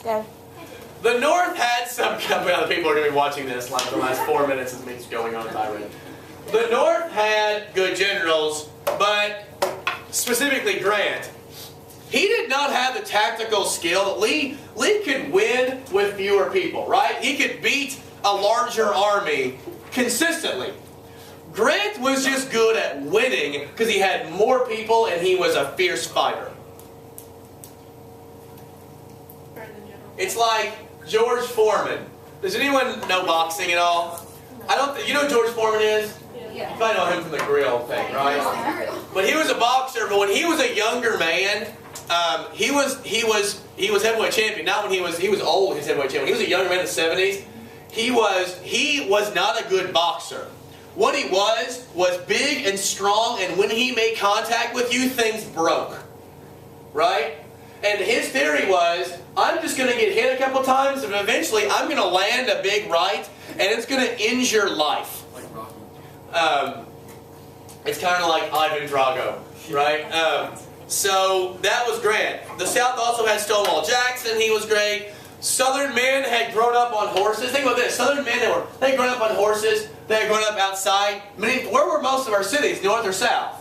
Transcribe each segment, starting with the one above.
Go. The North had some, well, the people are going to be watching this like the last 4 minutes of me going on a tirade. The North had good generals, but specifically Grant. He did not have the tactical skill that Lee could win with fewer people, right? He could beat a larger army consistently. Grant was just good at winning because he had more people and he was a fierce fighter. It's like George Foreman. Does anyone know boxing at all? I don't. You know who George Foreman is? Yeah. You probably know him from the grill thing, right? But he was a boxer. But when he was a younger man, he was heavyweight champion. Not when he was old. He was heavyweight champion. He was a younger man in the 70s. He was not a good boxer. What he was big and strong, and when he made contact with you, things broke. Right? And his theory was, I'm just going to get hit a couple times, and eventually I'm going to land a big right, and it's going to end your life. Like Rocky. It's kind of like Ivan Drago, right? So that was Grant. The South also had Stonewall Jackson. He was great. Southern men had grown up on horses. Think about this. Southern men, they had grown up on horses. They had grown up outside. Where were most of our cities, north or south?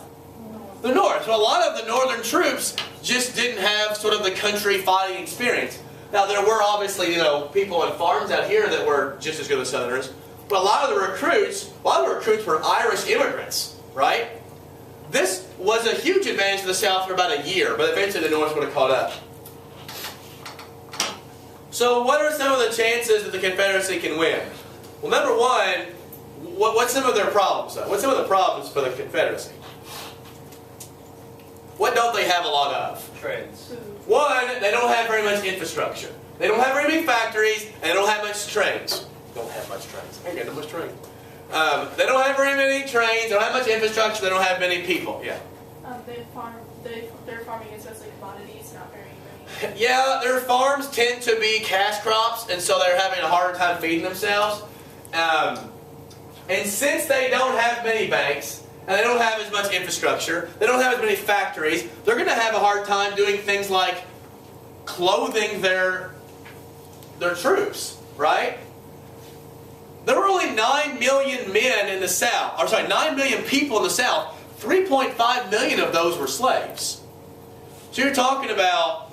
The north. So a lot of the northern troops just didn't have sort of the country fighting experience. Now there were obviously, people on farms out here that were just as good as Southerners. But a lot of the recruits were Irish immigrants, right? This was a huge advantage to the South for about a year, but eventually the North would have caught up. So what are some of the chances that the Confederacy can win? Well, number one, what's some of their problems, though? What's some of the problems for the Confederacy? What don't they have a lot of? Trains. One, they don't have very much infrastructure. They don't have very many factories, and they don't have much trains. Don't have much trains. I get much trains. They don't have very many trains. They don't have much infrastructure. They don't have many people. Yeah. Their farming is mostly commodities, not very many. Yeah, their farms tend to be cash crops, and so they're having a harder time feeding themselves. And since they don't have many banks, and they don't have as much infrastructure, they don't have as many factories, they're going to have a hard time doing things like clothing their troops, right? There were only 9 million men in the South, 9 million people in the South. 3.5 million of those were slaves. So you're talking about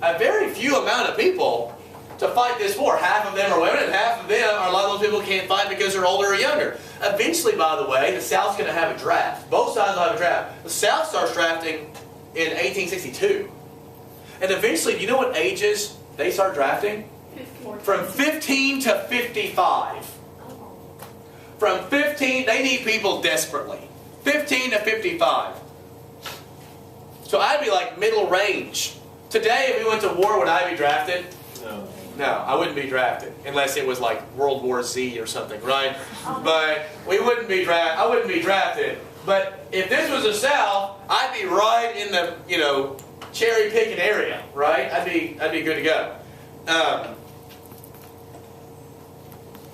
a very few amount of people to fight this war. Half of them are women, and half of them, a lot of those people can't fight because they're older or younger. Eventually, by the way, the South's going to have a draft. Both sides will have a draft. The South starts drafting in 1862. And eventually, do you know what ages they start drafting? 15. From 15 to 55. From 15, they need people desperately. 15 to 55. So I'd be like middle range. Today, if we went to war, would I be drafted? No. No, I wouldn't be drafted unless it was like World War Z or something, right? But we wouldn't be drafted. I wouldn't be drafted. But if this was the South, I'd be right in the cherry picking area, right? I'd be good to go.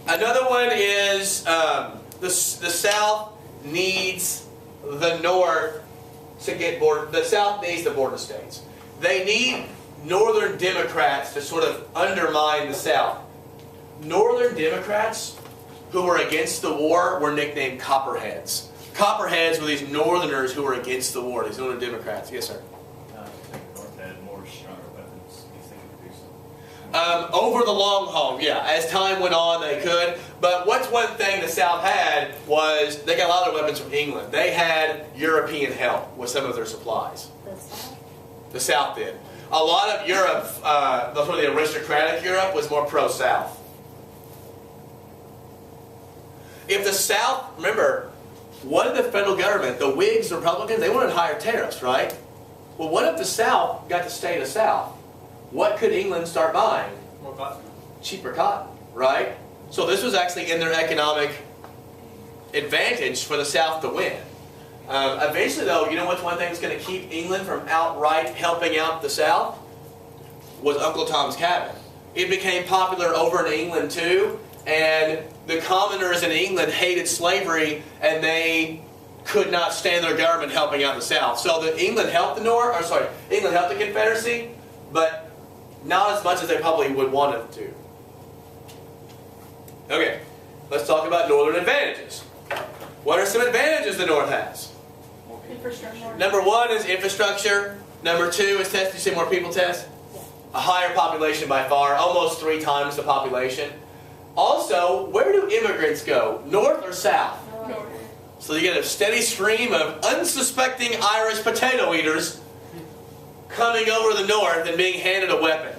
Another one is the South needs the North to get border. The South needs the border states. They need Northern Democrats to sort of undermine the South. Northern Democrats who were against the war were nicknamed Copperheads. Copperheads were these Northerners who were against the war, these Northern Democrats. Yes, sir? I think the North had more stronger weapons. You think it could do something? Over the long haul, yeah. As time went on, they could. But what's one thing the South had was they got a lot of weapons from England. They had European help with some of their supplies. The South did. A lot of Europe, sort of the aristocratic Europe, was more pro-South. If the South, remember, what did the federal government, the Whigs, the Republicans, they wanted higher tariffs, right? Well, what if the South got to stay the South? What could England start buying? More cotton. Cheaper cotton, right? So this was actually in their economic advantage for the South to win. Eventually, though, you know what's one thing that's going to keep England from outright helping out the South? Was Uncle Tom's Cabin. It became popular over in England, too, and the commoners in England hated slavery, and they could not stand their government helping out the South. So England helped the Confederacy, but not as much as they probably would want it to. Okay, let's talk about northern advantages. What are some advantages the North has? Infrastructure. Number one is infrastructure. Number two is test. You say more people test? A higher population by far, almost 3 times the population. Also, where do immigrants go? North or south? North. So you get a steady stream of unsuspecting Irish potato eaters coming over the north and being handed a weapon.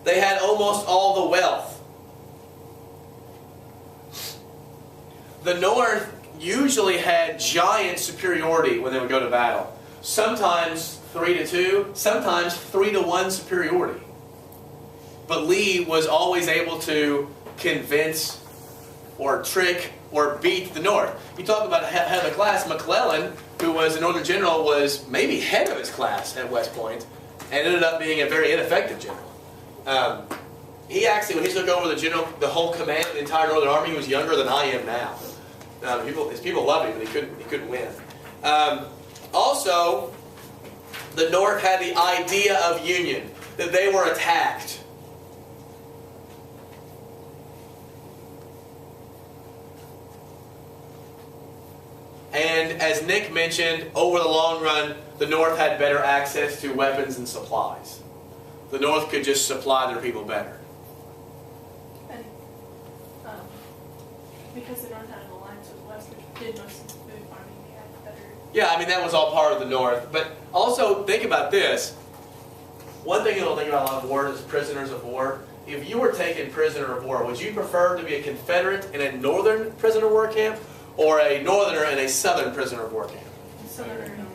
They had almost all the wealth. The North usually had giant superiority when they would go to battle. Sometimes 3-2, sometimes 3-1 superiority. But Lee was always able to convince or trick or beat the North. You talk about head of the class, McClellan, who was a Northern general, was maybe head of his class at West Point and ended up being a very ineffective general. He actually, when he took over the whole command of the entire Northern Army, he was younger than I am now. His people loved him, but he couldn't win. Also, the North had the idea of union, that they were attacked. And as Nick mentioned, over the long run, the North had better access to weapons and supplies. The North could just supply their people better. And because the North had an alliance with the West, which did most of the food farming, they had better. Yeah, I mean, that was all part of the North. But also, think about this. One thing you'll think about a lot of wars is prisoners of war. If you were taken prisoner of war, would you prefer to be a Confederate in a Northern prisoner of war camp or a Northerner in a Southern prisoner of war camp? Southern.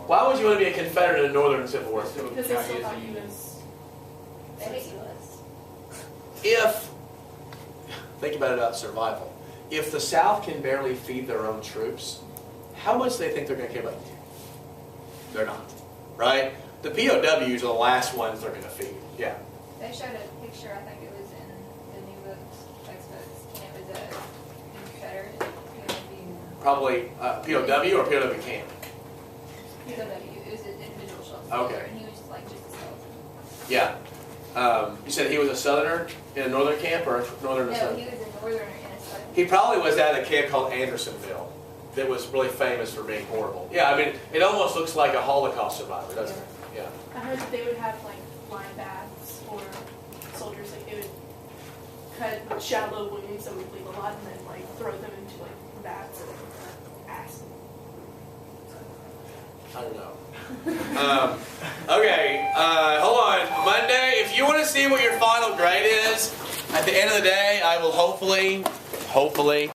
Why would you want to be a Confederate in a Northern Civil War? Because they still thought you was. They hate you less. If, think about it about survival. If the South can barely feed their own troops, how much do they think they're going to care about you? They're not, right? The POWs are the last ones they're going to feed. Yeah. They showed a picture, I think it was in the new books, textbooks, and it was a Confederate POW. Probably POW or POW camp. POW, it was an individual shelter. Okay. And he was like just a skeleton. Yeah. You said he was a Southerner in a Northern camp or a Northern or No, Southern? he was a Northerner in a Southern. He probably was at a camp called Andersonville that was really famous for being horrible. Yeah, I mean, it almost looks like a Holocaust survivor, doesn't it? Yeah. I heard that they would have like blind baths for soldiers. Like they would cut shallow wounds that would bleed a lot, and then like throw them into like baths of acid. I don't know. Okay, hold on. Monday, if you want to see what your final grade is, at the end of the day, I will hopefully